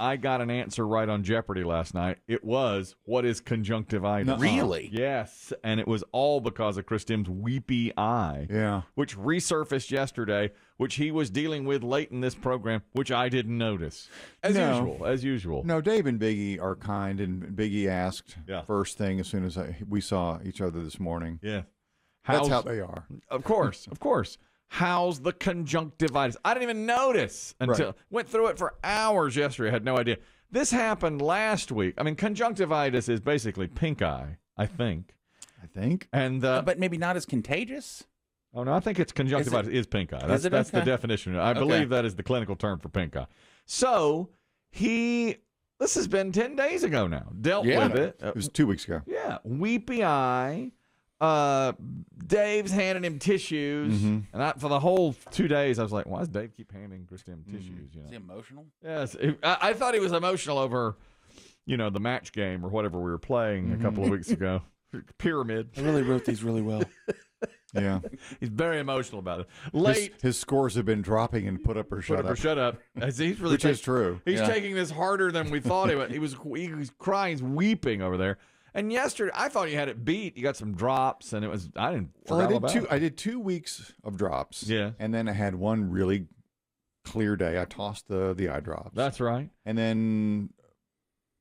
I got an answer right on Jeopardy last night. It was, what is conjunctivitis? No. Really? Yes. And it was all because of Chris Demm's weepy eye. Yeah. Which resurfaced yesterday, which he was dealing with late in this program, which I didn't notice. As usual. No, Dave and Biggie are kind, and Biggie asked first thing as soon as we saw each other this morning. Yeah. That's how they are. Of course, of course. How's the conjunctivitis? I didn't even notice until went through it for hours yesterday. I had no idea. This happened last week. I mean, conjunctivitis is basically pink eye, I think. And but maybe not as contagious. Oh no, I think it's conjunctivitis is pink eye. That's the definition. I believe that is the clinical term for pink eye. So this has been 10 days ago now. Dealt with it. It was 2 weeks ago. Yeah, weepy eye. Dave's handing him tissues, and for the whole 2 days, I was like, "Why does Dave keep handing Chris Demm tissues?" You know? Is he emotional? Yes, I thought he was emotional over, the match game or whatever we were playing a couple of weeks ago. Pyramid. I really wrote these really well. Yeah, he's very emotional about it. Late, his scores have been dropping in put up or shut up. He's really which is true. He's taking this harder than we thought he would. He was crying, he's weeping over there. And yesterday, I thought he had it beat. He got some drops, and I did 2 weeks of drops. Yeah. And then I had one really clear day. I tossed the eye drops. That's right. And then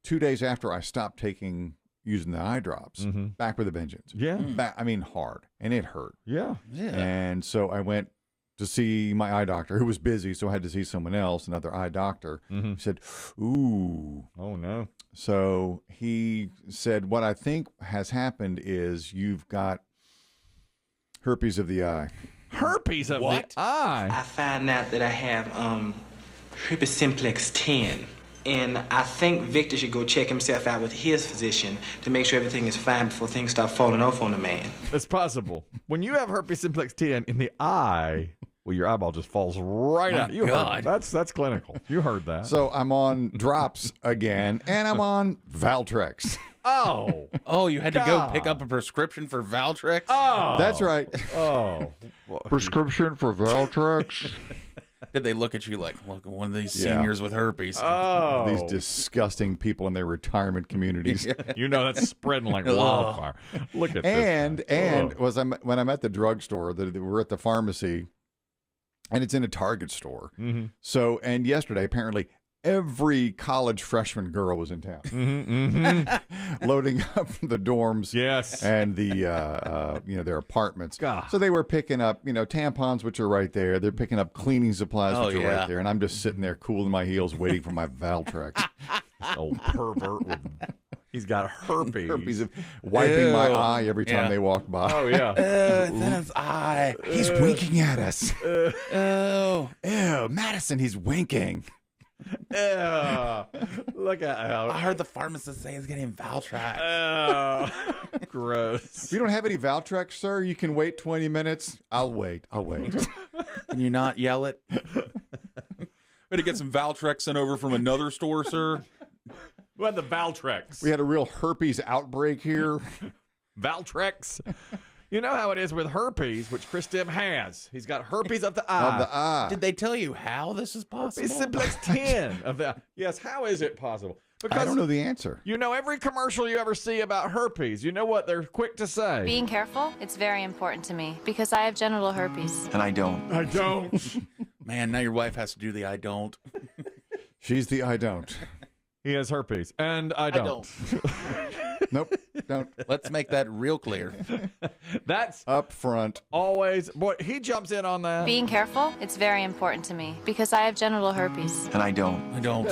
2 days after I stopped using the eye drops, back with a vengeance. Yeah. Hard. And it hurt. Yeah. And so I went to see my eye doctor, who was busy, so I had to see someone else, another eye doctor. He said, ooh. Oh, no. So he said, what I think has happened is you've got herpes of the eye. Herpes of the eye? I find out that I have herpes simplex 10. And I think Victor should go check himself out with his physician to make sure everything is fine before things start falling off on the man. It's possible. When you have herpes simplex 10 in the eye, well, your eyeball just falls right out. You heard that's clinical. You heard that. So I'm on drops again, and I'm on Valtrex. Oh, you had to go pick up a prescription for Valtrex? Oh. That's right. Oh. Prescription for Valtrex? Did they look at you like, look, one of these seniors with herpes? Oh. These disgusting people in their retirement communities. That's spreading like wildfire. Look at this. And when I'm at the drugstore, we're at the pharmacy, and it's in a Target store. So, and yesterday, apparently, every college freshman girl was in town, loading up the dorms, and the their apartments. God. So they were picking up tampons, which are right there. They're picking up cleaning supplies, which are right there, and I'm just sitting there, cooling my heels, waiting for my Valtrex. Old pervert. He's got herpes. Wiping my eye every time they walk by. Oh, yeah. It's in his eye. He's winking at us. Oh. Ew, Madison, he's winking. Look at how I heard the pharmacist say he's getting Valtrex. Gross. If you don't have any Valtrex, sir, you can wait 20 minutes. I'll wait. Can you not yell it? Better get some Valtrex sent over from another store, sir. Who had the Valtrex? We had a real herpes outbreak here. Valtrex. You know how it is with herpes, which Chris Demm has. He's got herpes of the eye. Did they tell you how this is possible? Herpes simplex 10 of the. Yes, how is it possible? Because I don't know the answer. Every commercial you ever see about herpes, you know what they're quick to say? Being careful, it's very important to me because I have genital herpes. And I don't. I don't. Man, now your wife has to do the I don't. She's the I don't. He has herpes, and I don't. Nope, don't. Let's make that real clear. That's up front. Always. Boy, he jumps in on that. Being careful, it's very important to me because I have genital herpes. And I don't. I don't.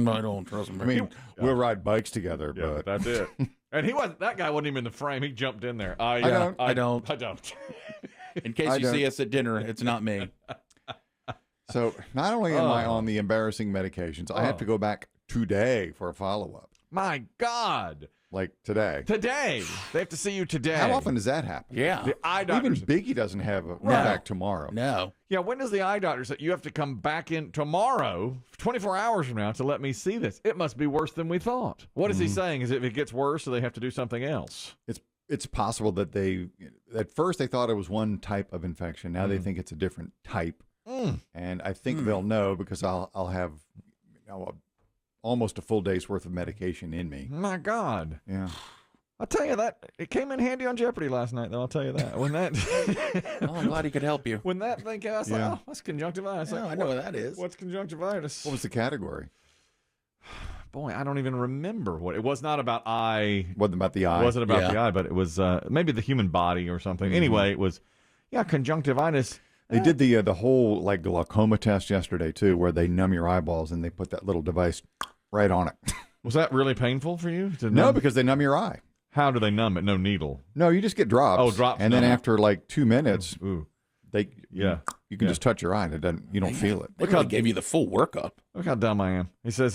I don't. Trust me. I mean, we'll ride bikes together, but that's it. And that guy wasn't even in the frame. He jumped in there. I don't. In case you see us at dinner, it's not me. So not only am I on the embarrassing medications, I have to go back today for a follow-up. My God. Like today. Today. They have to see you today. How often does that happen? Yeah. The eye doctor. Even Biggie doesn't have a back tomorrow. No. Yeah, when does the eye doctor say you have to come back in tomorrow, 24 hours from now, to let me see this? It must be worse than we thought. What is he saying? Is it if it gets worse, so they have to do something else? It's possible that at first they thought it was one type of infection. Now they think it's a different type. And I think they'll know because I'll have almost a full day's worth of medication in me. My God. Yeah. I'll tell you that. It came in handy on Jeopardy last night, though. I'll tell you that. When that Well, I'm glad he could help you. when that thing came out, I was like, oh, that's conjunctivitis. Yeah, I know what that is. What's conjunctivitis? What was the category? Boy, I don't even remember what. It was not about eye. Wasn't about the eye. It wasn't about the eye, but it was maybe the human body or something. Anyway, it was, conjunctivitis. They did the whole like glaucoma test yesterday too, where they numb your eyeballs and they put that little device right on it. Was that really painful for you? No, because they numb your eye. How do they numb it? No needle. No, you just get drops. Oh, drops. And then numb it. after like 2 minutes, Ooh. you can just touch your eye and it doesn't. You don't feel it. They really gave you the full workup. Look how dumb I am. He says,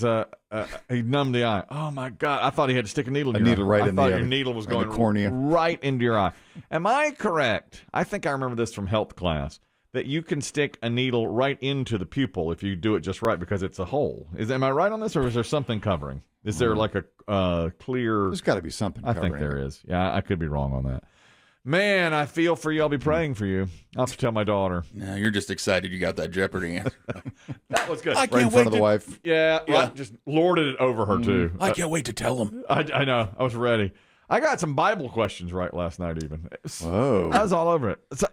he numbed the eye. Oh my God! I thought he had to stick a needle in your eye. Right in the I thought your needle was going cornea, right into your eye. Am I correct? I think I remember this from health class that you can stick a needle right into the pupil if you do it just right because it's a hole. Am I right on this, or is there something covering? Is there like a clear? There's got to be something. I think there is. Yeah, I could be wrong on that. Man, I feel for you. I'll be praying for you. I'll have to tell my daughter. No, you're just excited you got that Jeopardy answer. That was good. I Right can't in front wait of the to, wife. Yeah, right. Just lorded it over her too. I can't wait to tell him. I know. I was ready. I got some Bible questions right last night even. Whoa. I was all over it. So,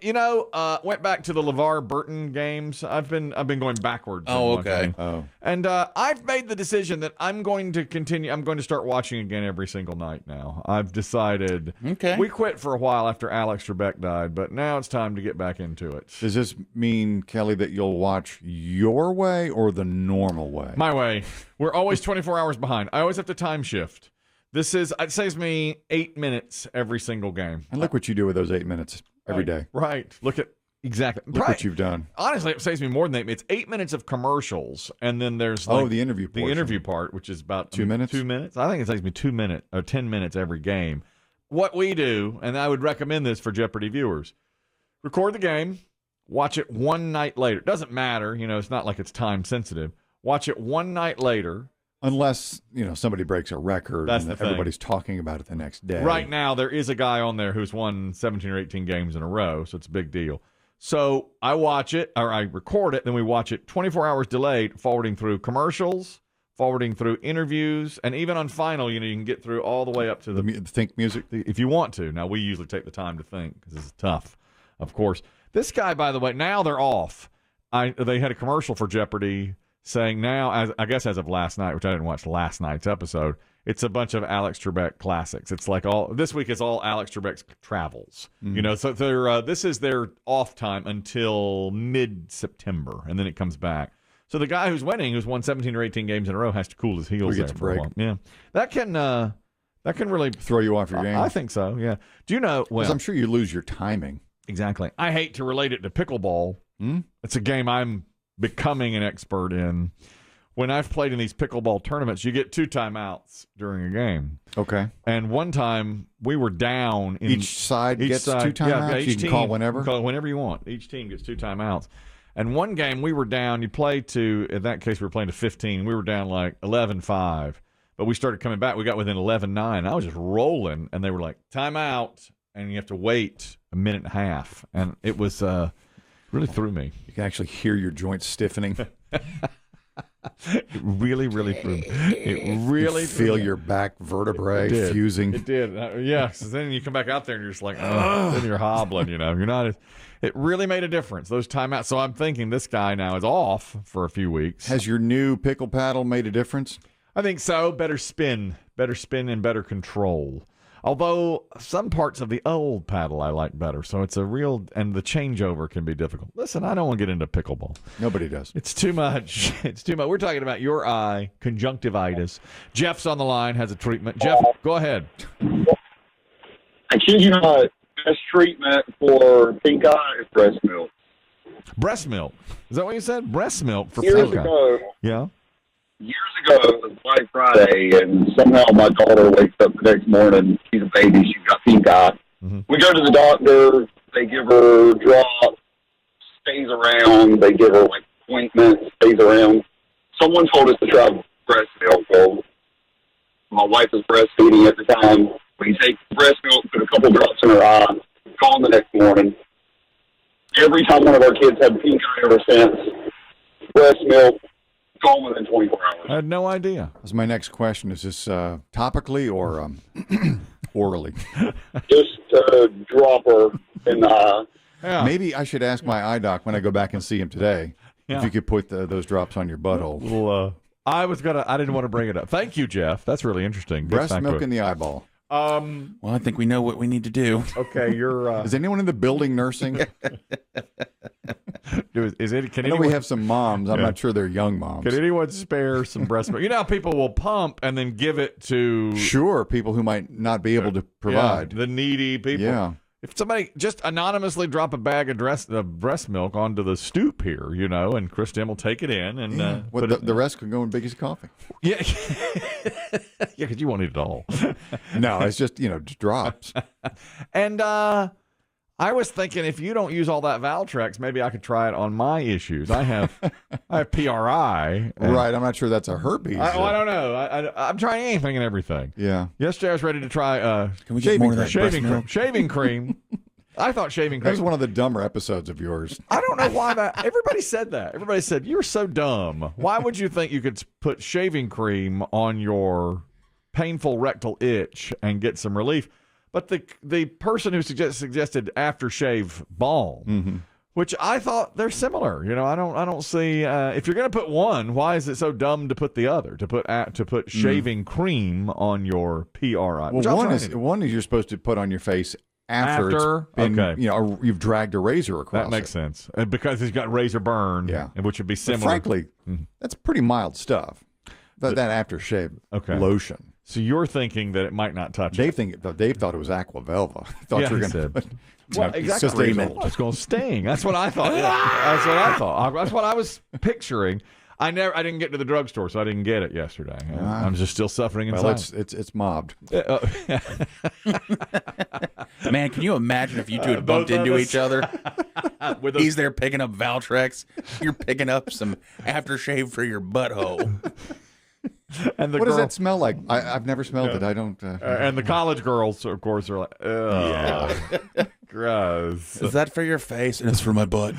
went back to the LeVar Burton games. I've been going backwards. Oh, in okay. one game. Oh. And I've made the decision that I'm going to continue. I'm going to start watching again every single night now. I've decided. Okay. We quit for a while after Alex Trebek died, but now it's time to get back into it. Does this mean, Kelly, that you'll watch your way or the normal way? My way. We're always 24 hours behind. I always have to time shift. It saves me 8 minutes every single game. And look what you do with those 8 minutes every day. Right. Look Look what you've done. Honestly, it saves me more than 8 minutes. 8 minutes of commercials, and then there's the interview portion. The interview part, which is about 2 minutes? 2 minutes. I think it takes me 2 minutes or 10 minutes every game. What we do, and I would recommend this for Jeopardy viewers, record the game, watch it one night later. It doesn't matter. It's not like it's time sensitive. Watch it one night later. Unless, somebody breaks a record That's and the thing. everybody's talking about it the next day. Right now, there is a guy on there who's won 17 or 18 games in a row, so it's a big deal. So I watch it, or I record it, then we watch it 24 hours delayed, forwarding through commercials, forwarding through interviews, and even on final, you can get through all the way up to The think music. if you want to. Now, we usually take the time to think because this is tough, of course. This guy, by the way, now they're off. They had a commercial for Jeopardy saying now, I guess as of last night, which I didn't watch last night's episode, it's a bunch of Alex Trebek classics. It's like this week is all Alex Trebek's travels. So this is their off time until mid-September, and then it comes back. So the guy who's winning, who's won 17 or 18 games in a row, has to cool his heels. He gets there a for a break. while. Yeah, that can really Throw you off your game. I think so. Yeah. Do you know? Well, Because I'm sure you lose your timing. exactly. I hate to relate it to pickleball. It's a game I'm becoming an expert in. When I've played in these pickleball tournaments, you get 2 timeouts during a game. Okay. And one time we were down. Each side gets 2 timeouts? Yeah, You can call whenever? You can call it whenever you want. Each team gets 2 timeouts. And one game we were down. You play to, in that case, we were playing to 15. We were down like 11-5. But we started coming back. We got within 11-9. I was just rolling. And they were like, timeout. And you have to wait a minute and a half. And it was really threw me. You can actually hear your joints stiffening. It really, really threw me. It really You feel your back vertebrae fusing. It did. Yeah. So then you come back out there and you're just like, then you're hobbling, You're not. It really made a difference, those timeouts. So I'm thinking this guy now is off for a few weeks. Has your new pickle paddle made a difference? I think so. Better spin and better control. Although some parts of the old paddle I like better. So it's and the changeover can be difficult. Listen, I don't want to get into pickleball. Nobody does. It's too much. It's too much. We're talking about your eye, conjunctivitis. Jeff's on the line, has a treatment. Jeff, go ahead. I kid you not, best treatment for pink eye is breast milk. Breast milk. Is that what you said? Breast milk for Years pink eye. ago, Yeah. it was Black Friday, and somehow my daughter wakes up the next morning. She's a baby. She's got pink eye. Mm-hmm. We go to the doctor. They give her drops, stays around. They give her, like, ointment, stays around. Someone told us to try breast milk. Well, my wife was breastfeeding at the time. We take breast milk, put a couple drops in her eye, call the next morning. Every time one of our kids had pink eye ever since, breast milk, gone within 24 hours. I had no idea. That's my next question. Is this topically or orally? Just a dropper in the eye. Yeah. Maybe I should ask my eye doc when I go back and see him today Yeah. if you could put those drops on your butthole. Well, I didn't want to bring it up. Thank you, Jeff. That's really interesting. Good Breast milk factoid. in the eyeball. Well, I think we know what we need to do. Okay, you're. Is anyone in the building nursing? Is it? Can I know anyone, we have some moms. I'm not sure they're young moms. Can anyone spare some breast milk? You know how people will pump and then give it to Sure, people who might not be able to provide. the needy people. Yeah. If somebody just anonymously drop a bag of breast milk onto the stoop here, and Chris Demm will take it in and What, the rest could go in Biggie's coffee. yeah, yeah, because you won't eat it all. No, it's just, just drops. And I was thinking, if you don't use all that Valtrex, maybe I could try it on my issues. I have PRI. Right, I'm not sure that's a herpes. I don't know. I'm trying anything and everything. Yeah. Yesterday I was ready to try Can we get more of that breast shaving milk? cream. Shaving cream. I thought shaving That cream. was one of the dumber episodes of yours. I don't know why that. Everybody said that. Everybody said, you're so dumb. Why would you think you could put shaving cream on your painful rectal itch and get some relief? But the person who suggested aftershave balm, which I thought they're similar. I don't see if you're going to put one, why is it so dumb to put the other? To put shaving cream on your PRI. Well, one is you're supposed to put on your face after it's been, okay. You've dragged a razor across. That makes it. sense because he's got razor burn. Yeah. Which would be But similar. frankly, that's pretty mild stuff. That aftershave lotion. So you're thinking that it might not touch it. Dave thought it was aqua velva. Thought Yeah, you were he going to said. put. Well, exactly. Sustainable. It's going to sting. That's what I thought. That's what I thought. That's what I was picturing. I didn't get to the drugstore, so I didn't get it yesterday. I'm just still suffering inside. Well, it's mobbed. Man, can you imagine if you two had Both bumped of into us. each other? With He's there picking up Valtrex. You're picking up some aftershave for your butthole. and the What does girl, that smell like? I've never smelled it. I don't. and the college girls, of course, are like, ugh, gross. Is that for your face? And it's for my butt.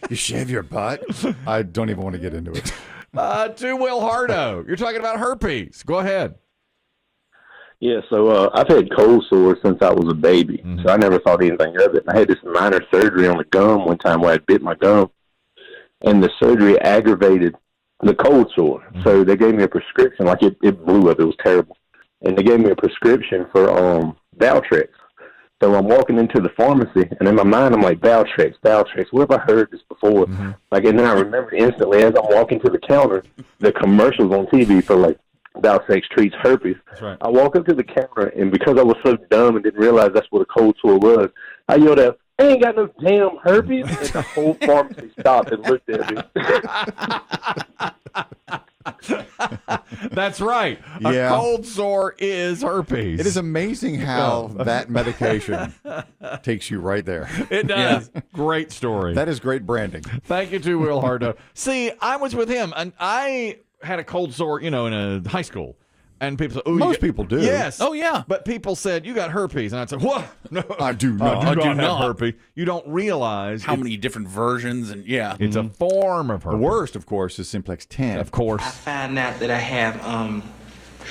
You shave your butt? I don't even want to get into it. To Will Hardo, you're talking about herpes. Go ahead. Yeah, so I've had cold sores since I was a baby, so I never thought anything of it. I had this minor surgery on the gum one time where I bit my gum, and the surgery aggravated the cold sore. So they gave me a prescription, like it blew up. It was terrible. And they gave me a prescription for Valtrex. So I'm walking into the pharmacy, and in my mind, I'm like, Valtrex. Where have I heard this before? And then I remember instantly as I'm walking to the counter, the commercials on TV for like Valtrex treats herpes. That's right. I walk up to the counter, and because I was so dumb and didn't realize that's what a cold sore was, I yelled out, I ain't got no damn herpes. And the whole pharmacy stopped and looked at me. That's right. Yeah. A cold sore is herpes. It is amazing how that medication takes you right there. It does. Great story. That is great branding. Thank you to Will Hardo. See, I was with him, and I had a cold sore, in a high school. And people said, Most people do. Yes. Oh, yeah. But people said, you got herpes. And I'd say, what? No. I do not. I do do not not. have herpes. You don't realize How many different versions? And yeah. it's a form of herpes. The worst, of course, is Simplex 10. Of course. I find out that I have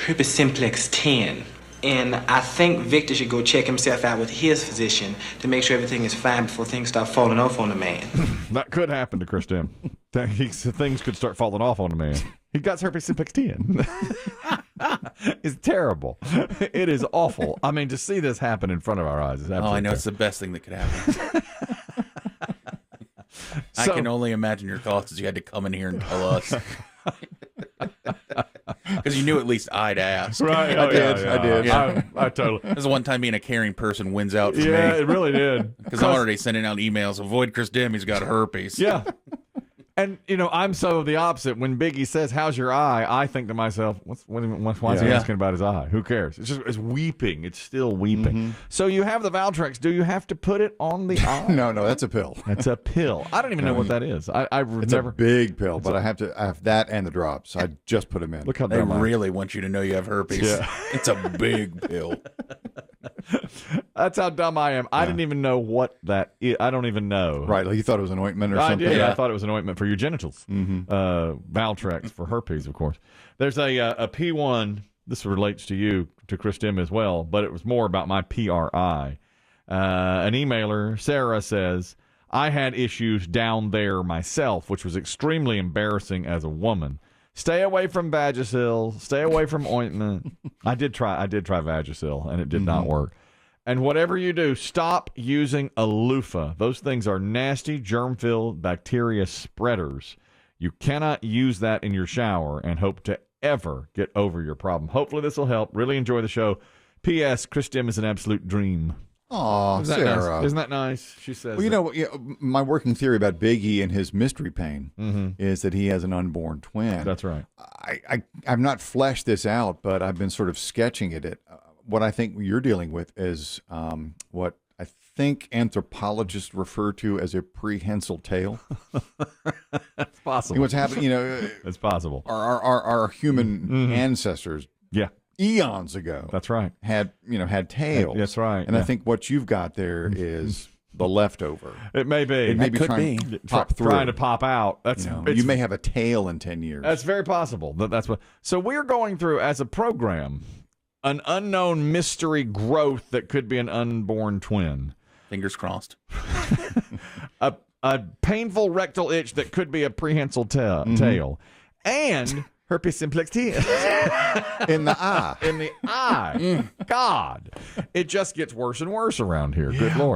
herpes simplex 10. And I think Victor should go check himself out with his physician to make sure everything is fine before things start falling off on the man. That could happen to Chris Demm. Things could start falling off on the man. He got herpes simplex 10. It's terrible. It is awful. I mean, to see this happen in front of our eyes is absolutely Oh, I know. terrible. It's the best thing that could happen. I So- can only imagine your thoughts as you had to come in here and tell us. Because you knew at least I'd ask. Right. I did. Yeah. I totally. This is one time being a caring person wins out for Yeah, me. it really did. Because I'm already sending out emails. Avoid Chris Demm. He's got herpes. Yeah. And, I'm so the opposite. When Biggie says, how's your eye? I think to myself, why is he Yeah. asking about his eye? Who cares? It's weeping. It's still weeping. So you have the Valtrex. Do you have to put it on the eye? No, that's a pill. It's a pill. I don't even know what that is. I've It's never. a big pill, but I have that and the drops. I just put them in. Look how They dumb I am. really want you to know you have herpes. Yeah. It's a big pill. That's how dumb I am. I didn't even know what that is. I don't even know. Right, like you thought it was an ointment or I something. did. Yeah. I thought it was an ointment for your genitals. Valtrex for herpes, of course. There's a P1. This relates to you, to Chris Demm as well, but it was more about my PRI. An emailer, Sarah, says, I had issues down there myself, which was extremely embarrassing as a woman. Stay away from Vagisil. Stay away from ointment. I did try Vagisil, and it did not work. And whatever you do, stop using a loofah. Those things are nasty, germ-filled bacteria spreaders. You cannot use that in your shower and hope to ever get over your problem. Hopefully this will help. Really enjoy the show. P.S. Chris Demm is an absolute dream. Aw, Isn't that Sarah. nice? Isn't that nice? She says. Well, my working theory about Biggie and his mystery pain is that he has an unborn twin. That's right. I've not fleshed this out, but I've been sort of sketching it. What I think you're dealing with is what I think anthropologists refer to as a prehensile tail. It's possible. What's happening, It's possible. our human ancestors Yeah, eons ago that's right. had tails. That's right. And yeah. I think what you've got there is the leftover. It may be. It may be could trying be. to pop through. Trying to pop out. That's You may have a tail in 10 years. That's very possible. That's what. So we're going through as a program an unknown mystery growth that could be an unborn twin. Fingers crossed. A painful rectal itch that could be a prehensile tail, and herpes simplex T in the eye. in the eye. God, it just gets worse and worse around here. Good Lord.